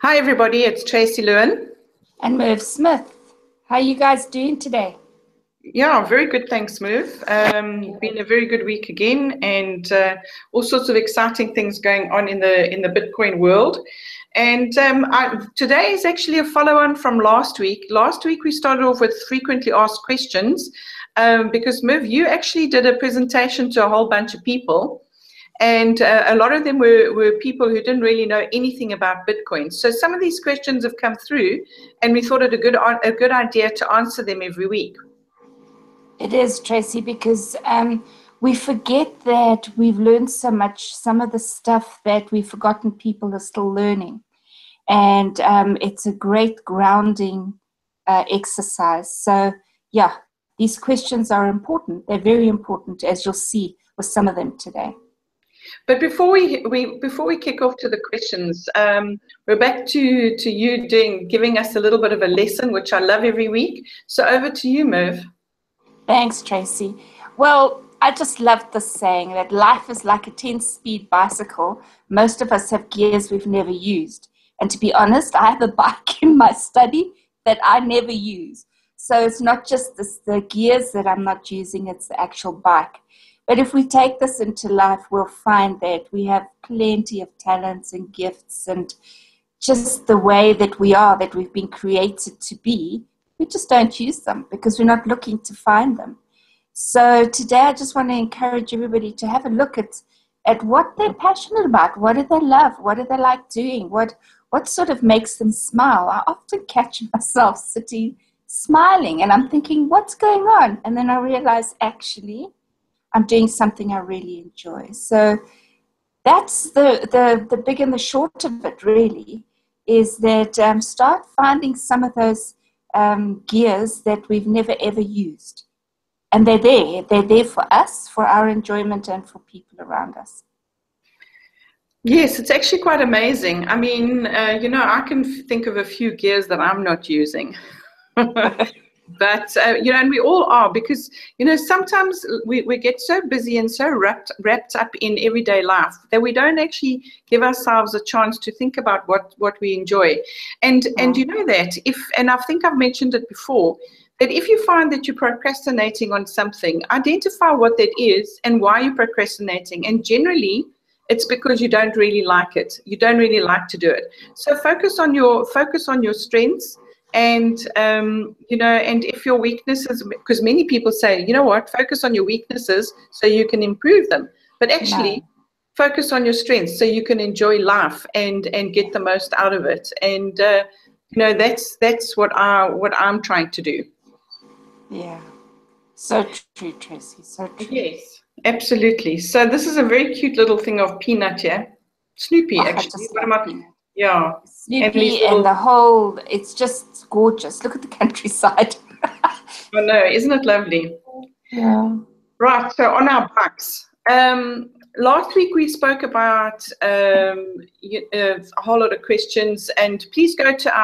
Hi everybody, it's Tracy Lewin. And Merv Smith. How are you guys doing today? Yeah, very good, thanks Merv. Been a very good week again, and all sorts of exciting things going on in the Bitcoin world. And today is actually a follow-on from last week. Last week we started off with frequently asked questions because Merv, you actually did a presentation to a whole bunch of people. And a lot of them were people who didn't really know anything about Bitcoin. So some of these questions have come through, and we thought it a good idea to answer them every week. It is, Tracy, because we forget that we've learned so much. Some of the stuff that we've forgotten people are still learning. And it's a great grounding exercise. So, yeah, these questions are important. They're very important, as you'll see with some of them today. But before we kick off to the questions, we're back to you giving us a little bit of a lesson, which I love every week. So over to you, Merv. Thanks, Tracy. Well, I just love this saying that life is like a 10-speed bicycle. Most of us have gears we've never used. And to be honest, I have a bike in my study that I never use. So it's not just the gears that I'm not using, it's the actual bike. But if we take this into life, we'll find that we have plenty of talents and gifts and just the way that we are, that we've been created to be, we just don't use them because we're not looking to find them. So today I just want to encourage everybody to have a look at what they're passionate about. What do they love? What do they like doing? What sort of makes them smile? I often catch myself sitting smiling and I'm thinking, what's going on? And then I realize actually I'm doing something I really enjoy. So that's the big and the short of it, really, is that start finding some of those gears that we've never ever used. And they're there. They're there for us, for our enjoyment, and for people around us. Yes, it's actually quite amazing. I mean, I can think of a few gears that I'm not using. But, and we all are, because, sometimes we get so busy and so wrapped up in everyday life that we don't actually give ourselves a chance to think about what we enjoy. And you know that and I think I've mentioned it before, that if you find that you're procrastinating on something, identify what that is and why you're procrastinating. And generally, it's because you don't really like it. You don't really like to do it. So focus on your strengths. And, and if your weaknesses, because many people say, you know what, focus on your weaknesses so you can improve them. But actually, focus on your strengths so you can enjoy life and get the most out of it. And, that's what I'm trying to do. Yeah. So true, Tracy. So true. Yes, absolutely. So this is a very cute little thing of Peanut here. Snoopy, actually. Yeah. Snoopy and the whole, it's just gorgeous. Look at the countryside. Oh no, isn't it lovely? Yeah. Right, so on our bikes. Last week we spoke about a whole lot of questions, and please go to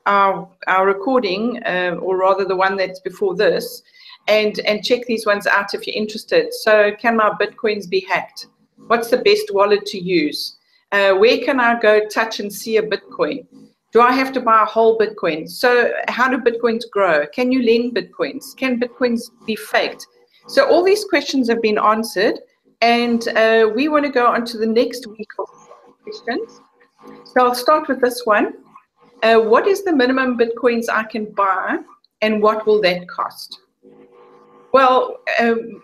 our recording, or rather the one that's before this, and check these ones out if you're interested. So, can my Bitcoins be hacked? What's the best wallet to use? Where can I go touch and see a Bitcoin? Do I have to buy a whole Bitcoin? So how do Bitcoins grow? Can you lend Bitcoins? Can Bitcoins be faked? So all these questions have been answered, and we want to go on to the next week of questions. So I'll start with this one. What is the minimum Bitcoins I can buy, and what will that cost? Well,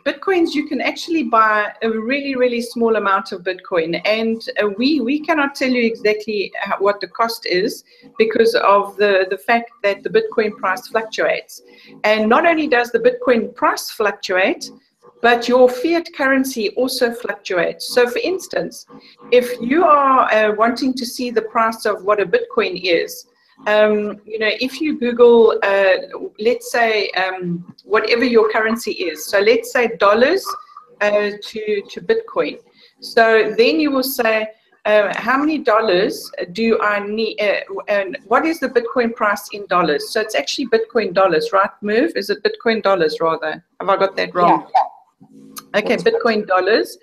Bitcoins, you can actually buy a really, really small amount of Bitcoin. And we cannot tell you exactly what the cost is because of the fact that the Bitcoin price fluctuates. And not only does the Bitcoin price fluctuate, but your fiat currency also fluctuates. So, for instance, if you are wanting to see the price of what a Bitcoin is, if you Google, let's say, whatever your currency is, so let's say dollars to Bitcoin. So then you will say, how many dollars do I need, and what is the Bitcoin price in dollars? So it's actually Bitcoin dollars, right, Merv? Is it Bitcoin dollars rather? Have I got that wrong? Yeah. Okay, Bitcoin dollars.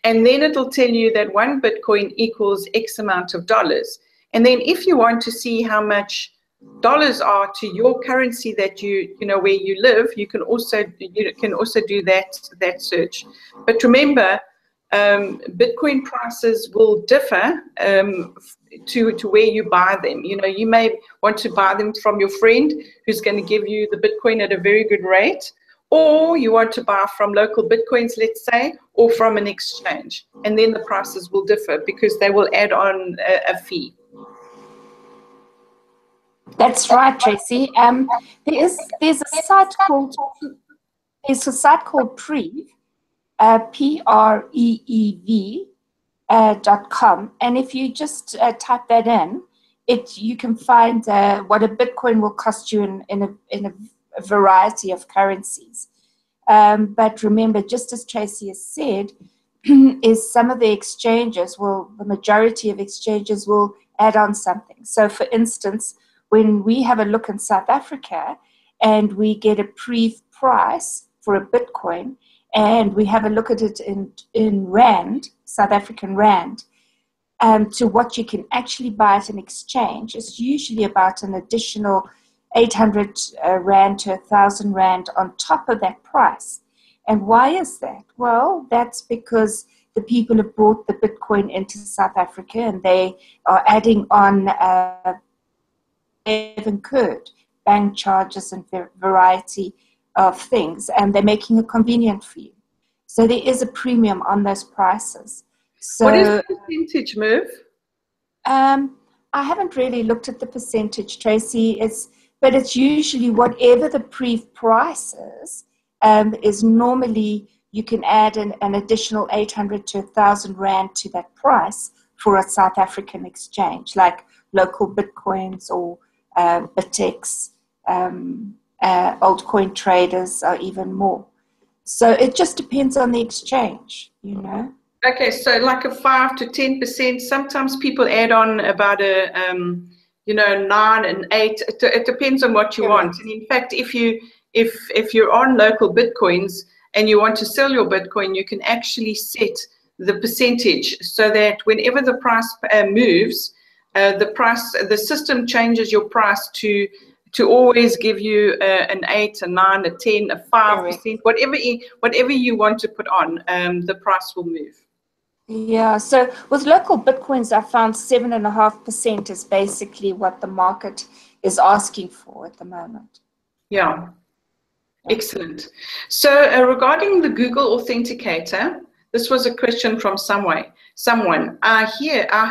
And then it'll tell you that one Bitcoin equals X amount of dollars. And then if you want to see how much dollars are to your currency that you know where you live, you can also do that search. But remember, Bitcoin prices will differ to where you buy them. You know, you may want to buy them from your friend who's going to give you the Bitcoin at a very good rate, or you want to buy from Localbitcoins, let's say, or from an exchange, and then the prices will differ because they will add on a fee. That's right, Tracy. There's a site called Preev, Preev. .com, and if you just type that in, you can find what a Bitcoin will cost you in a variety of currencies. But remember, just as Tracy has said, is some of the exchanges the majority of exchanges will add on something. So, for instance, when we have a look in South Africa and we get a Preev price for a Bitcoin, and we have a look at it in Rand, South African Rand, to what you can actually buy at an exchange, it's usually about an additional 800 Rand to 1,000 Rand on top of that price. And why is that? Well, that's because the people have brought the Bitcoin into South Africa and they are adding on, they've incurred bank charges and variety of things, and they're making it convenient for you. So there is a premium on those prices. So, what is the percentage, Merv? I haven't really looked at the percentage, Tracy. But it's usually whatever the Preev price is normally you can add an additional 800 to 1,000 Rand to that price for a South African exchange, like Localbitcoins or Bitx, Altcointraders, or even more. So it just depends on the exchange, you know. Okay, so like a 5 to 10%. Sometimes people add on about a 9 and 8. It depends on what you want. And in fact, if you're on Localbitcoins and you want to sell your Bitcoin, you can actually set the percentage so that whenever the price moves, the system changes your price to always give you an 8, a 9, a 10, a 5%, whatever you want to put on, the price will move. Yeah, so with Localbitcoins, I found 7.5% is basically what the market is asking for at the moment. Yeah, excellent. So regarding the Google Authenticator, this was a question from someone. I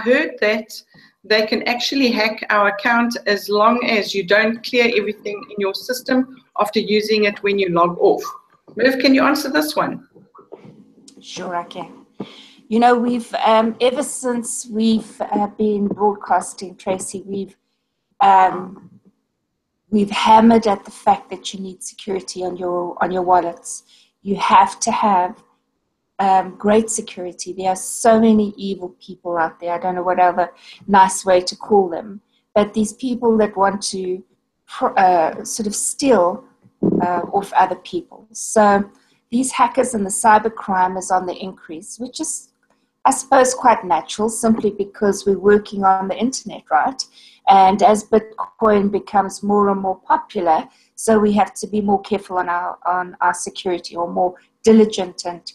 heard that they can actually hack our account as long as you don't clear everything in your system after using it when you log off. Merv, can you answer this one? Sure, I can. You know, we've ever since we've been broadcasting, Tracy, we've hammered at the fact that you need security on your wallets. You have to have great security. There are so many evil people out there. I don't know what other nice way to call them, but these people that want to sort of steal off other people. So these hackers and the cybercrime is on the increase, which is, I suppose, quite natural, simply because we're working on the internet, right? And as Bitcoin becomes more and more popular, so we have to be more careful on our security, or more diligent and,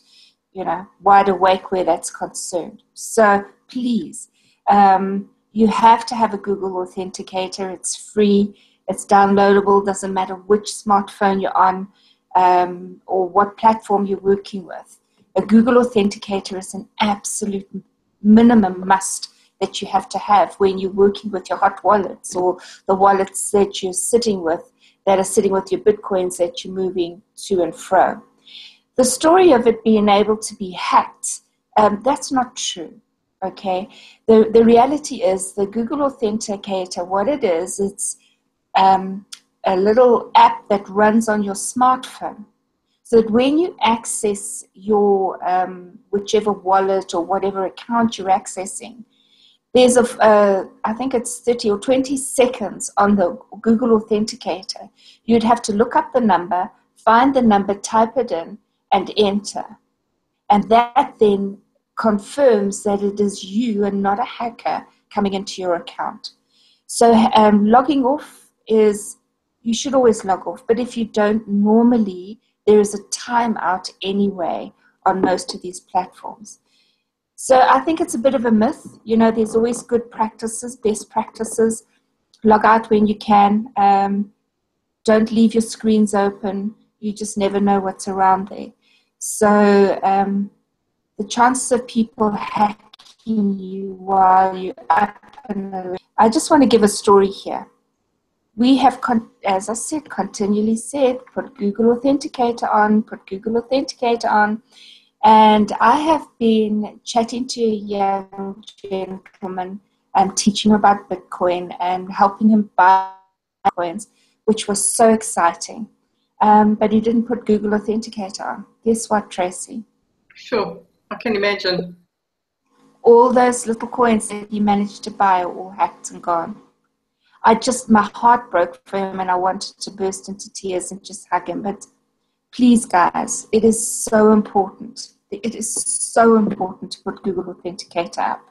wide awake where that's concerned. So please, you have to have a Google Authenticator. It's free. It's downloadable. Doesn't matter which smartphone you're on or what platform you're working with. A Google Authenticator is an absolute minimum must that you have to have when you're working with your hot wallets, or the wallets that you're sitting with, that are sitting with your Bitcoins that you're moving to and fro. The story of it being able to be hacked, that's not true, okay? The reality is the Google Authenticator, what it is, it's a little app that runs on your smartphone. So that when you access your whichever wallet or whatever account you're accessing, there's I think it's 30 or 20 seconds on the Google Authenticator. You'd have to look up the number, find the number, type it in, and enter. And that then confirms that it is you and not a hacker coming into your account. So logging off is, you should always log off, but if you don't, normally there is a timeout anyway on most of these platforms. So I think it's a bit of a myth. You know, there's always good practices, best practices. Log out when you can. Don't leave your screens open. You just never know what's around there. So the chances of people hacking you while you're up and around. I just want to give a story here. We have, as I said, continually said, put Google Authenticator on, put Google Authenticator on. And I have been chatting to a young gentleman and teaching him about Bitcoin and helping him buy coins, which was so exciting. But he didn't put Google Authenticator on. Guess what, Tracy? Sure, I can imagine. All those little coins that he managed to buy are all hacked and gone. My heart broke for him and I wanted to burst into tears and just hug him. But please, guys, it is so important. It is so important to put Google Authenticator up.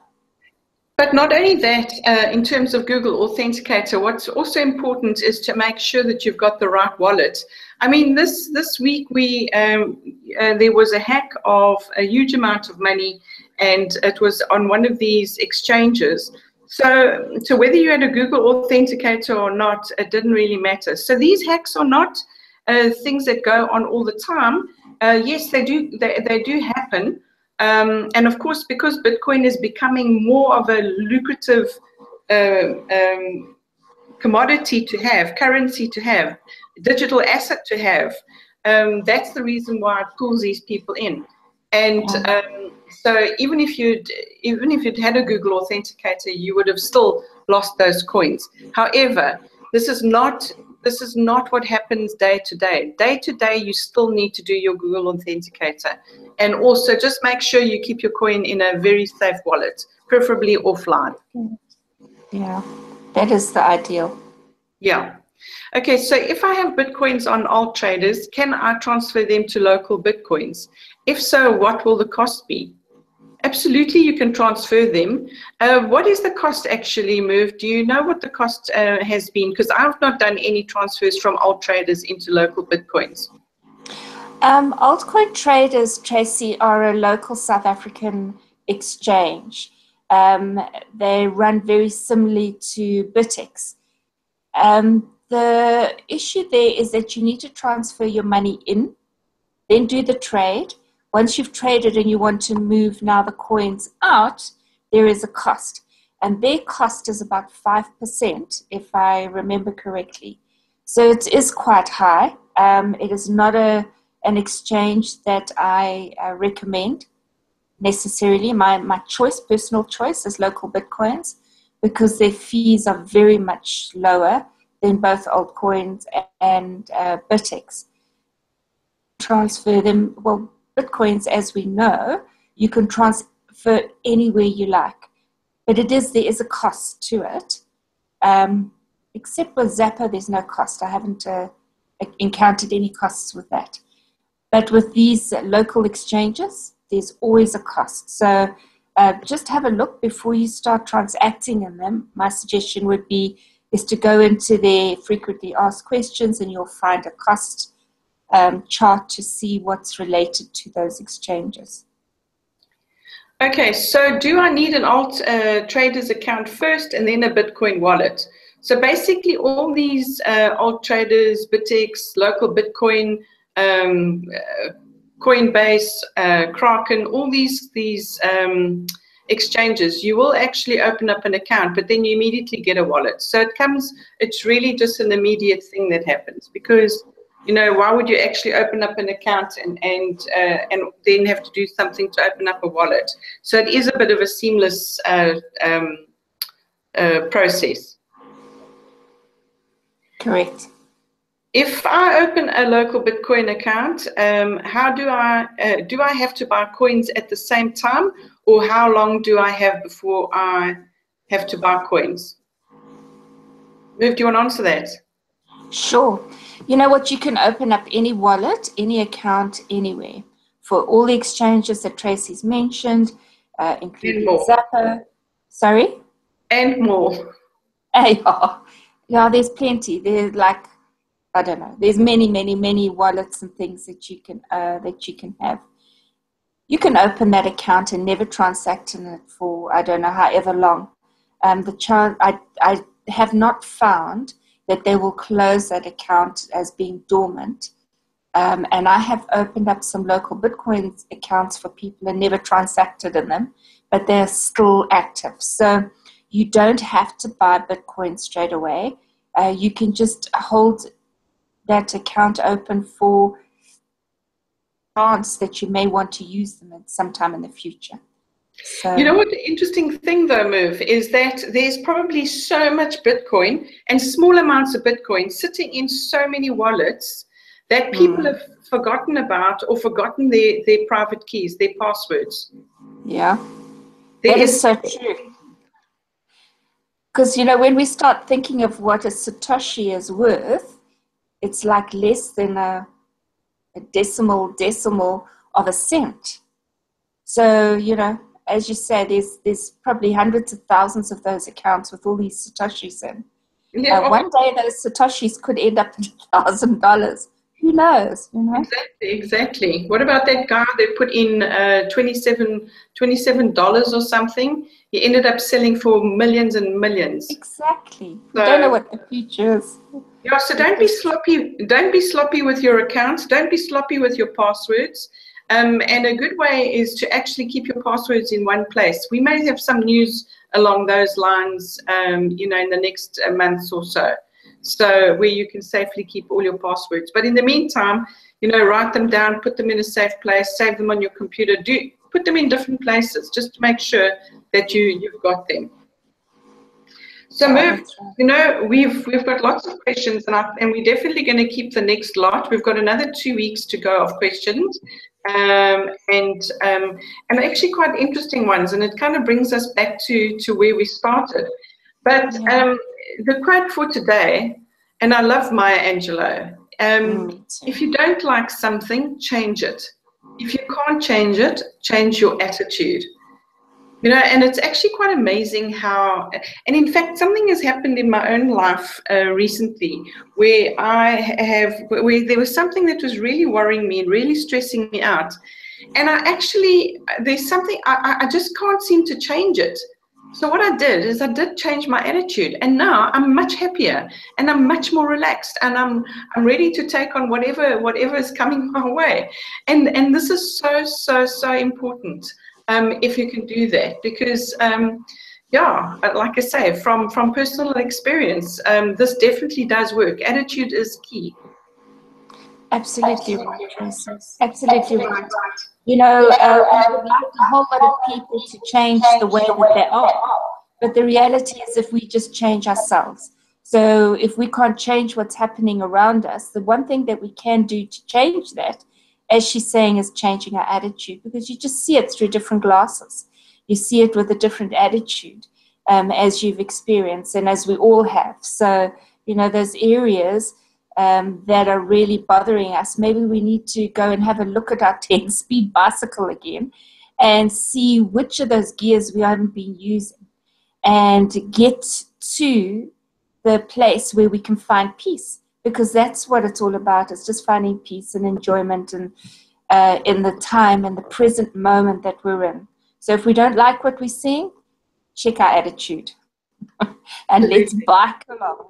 But not only that, in terms of Google Authenticator, what's also important is to make sure that you've got the right wallet. I mean, this week there was a hack of a huge amount of money, and it was on one of these exchanges. So whether you had a Google Authenticator or not, it didn't really matter. So these hacks are not things that go on all the time. Yes, they do happen. And of course, because Bitcoin is becoming more of a lucrative commodity to have, currency to have, digital asset to have, that's the reason why it pulls these people in. And so even if you'd had a Google Authenticator, you would have still lost those coins. However, this is not what happens day to day. Day to day, you still need to do your Google Authenticator. And also just make sure you keep your coin in a very safe wallet, preferably offline. Yeah, that is the ideal. Yeah. Okay, so if I have Bitcoins on Authenticator, can I transfer them to local Bitcoins? If so, what will the cost be? Absolutely, you can transfer them. What is the cost actually, Merv? Do you know what the cost has been? Because I've not done any transfers from Authenticator into local Bitcoins. Altcointraders, Tracy, are a local South African exchange. They run very similarly to BitX. The issue there is that you need to transfer your money in, then do the trade. Once you've traded and you want to move now the coins out, there is a cost. And their cost is about 5%, if I remember correctly. So it is quite high. It is not an exchange that I recommend necessarily. My personal choice is Localbitcoins, because their fees are very much lower than both altcoins and BitX. Transfer them, well, Bitcoins, as we know, you can transfer anywhere you like, but there is a cost to it. Except with Zapper, there's no cost. I haven't encountered any costs with that. But with these local exchanges, there's always a cost. So just have a look before you start transacting in them. My suggestion would be is to go into their frequently asked questions, and you'll find a cost chart to see what's related to those exchanges. Okay, so do I need an Authenticator account first and then a Bitcoin wallet? So basically all these Authenticator, BitX, local Bitcoin, Coinbase, Kraken, all these exchanges, you will actually open up an account, but then you immediately get a wallet. So it's really just an immediate thing that happens, because why would you actually open up an account and then have to do something to open up a wallet? So it is a bit of a seamless process. Correct. If I open a local Bitcoin account, how do I have to buy coins at the same time, or how long do I have before I have to buy coins? Merv, do you want to answer that? Sure. You know what? You can open up any wallet, any account, anywhere for all the exchanges that Tracy's mentioned, including Zapper. Sorry? And more. Yeah, there's plenty. There's like, I don't know. There's many wallets and things that you can have. You can open that account and never transact in it for I don't know however long. I have not found that they will close that account as being dormant. And I have opened up some local Bitcoin accounts for people and never transacted in them, but they're still active. So you don't have to buy Bitcoin straight away. You can just hold that account open for chance that you may want to use them at some time in the future. So, you know what the interesting thing though, Merv, is that there's probably so much Bitcoin and small amounts of Bitcoin sitting in so many wallets that people have forgotten about or forgotten their private keys, their passwords. Yeah, that is so true. Because, you know, when we start thinking of what a Satoshi is worth, it's like less than a decimal of a cent. So, you know, as you say, there's probably hundreds of thousands of those accounts with all these Satoshis in. Yeah, one day those Satoshis could end up at $1,000. Who knows? You know? Exactly. What about that guy that put in $27 or something? He ended up selling for millions and millions. Exactly. So, you don't know what the future is. Yeah, so don't be sloppy. Don't be sloppy with your accounts. Don't be sloppy with your passwords. And a good way is to actually keep your passwords in one place. We may have some news along those lines, you know, in the next months or so. So where you can safely keep all your passwords. But in the meantime, you know, write them down, put them in a safe place, save them on your computer. Put them in different places just to make sure that you've got them. So, Merv, you know, we've got lots of questions, and we're definitely going to keep the next lot. We've got another 2 weeks to go of questions, and actually quite interesting ones. And it kind of brings us back to where we started. But the quote for today, and I love Maya Angelou, if you don't like something, change it. If you can't change it, change your attitude. You know, and it's actually quite amazing how, and in fact, something has happened in my own life recently where where there was something that was really worrying me and really stressing me out. And there's something, I just can't seem to change it. So what I did is I did change my attitude, and now I'm much happier and I'm much more relaxed, and I'm ready to take on whatever is coming my way. And this is so important. If you can do that, because like I say, from personal experience, this definitely does work. Attitude is key. Absolutely right. Absolutely right. You know, we would like a whole lot of people to change the way that they are, but the reality is if we just change ourselves. So if we can't change what's happening around us, the one thing that we can do to change that, as she's saying, is changing our attitude, because you just see it through different glasses. You see it with a different attitude, as you've experienced and as we all have. So, you know, those areas that are really bothering us, maybe we need to go and have a look at our 10-speed bicycle again and see which of those gears we haven't been using and get to the place where we can find peace. Because that's what it's all about. It's just finding peace and enjoyment and in the time and the present moment that we're in. So if we don't like what we're seeing, check our attitude and let's bike along.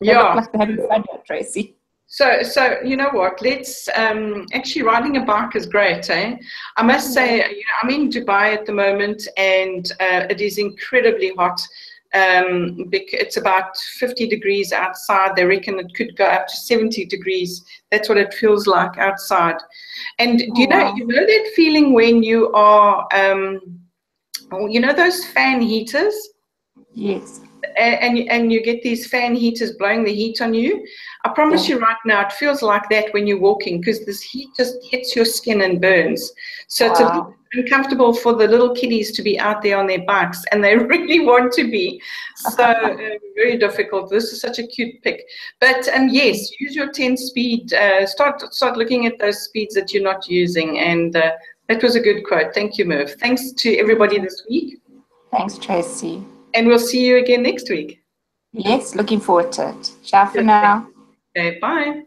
They look like they're having fun here, Tracy. So you know what? Let's actually, riding a bike is great, eh? I must say, you know, I'm in Dubai at the moment, and it is incredibly hot. It's about 50 degrees outside. They reckon it could go up to 70 degrees. That's what it feels like outside. And you know that feeling when you are, you know, those fan heaters? Yes. And you get these fan heaters blowing the heat on you. I promise you right now, it feels like that when you're walking, because this heat just hits your skin and burns. So it's a little uncomfortable for the little kiddies to be out there on their bikes, and they really want to be. So very difficult. This is such a cute pic. But yes, use your 10-speed. Start looking at those speeds that you're not using. And that was a good quote. Thank you, Merv. Thanks to everybody this week. Thanks, Tracy. And we'll see you again next week. Yes, looking forward to it. Ciao for now. Okay, bye.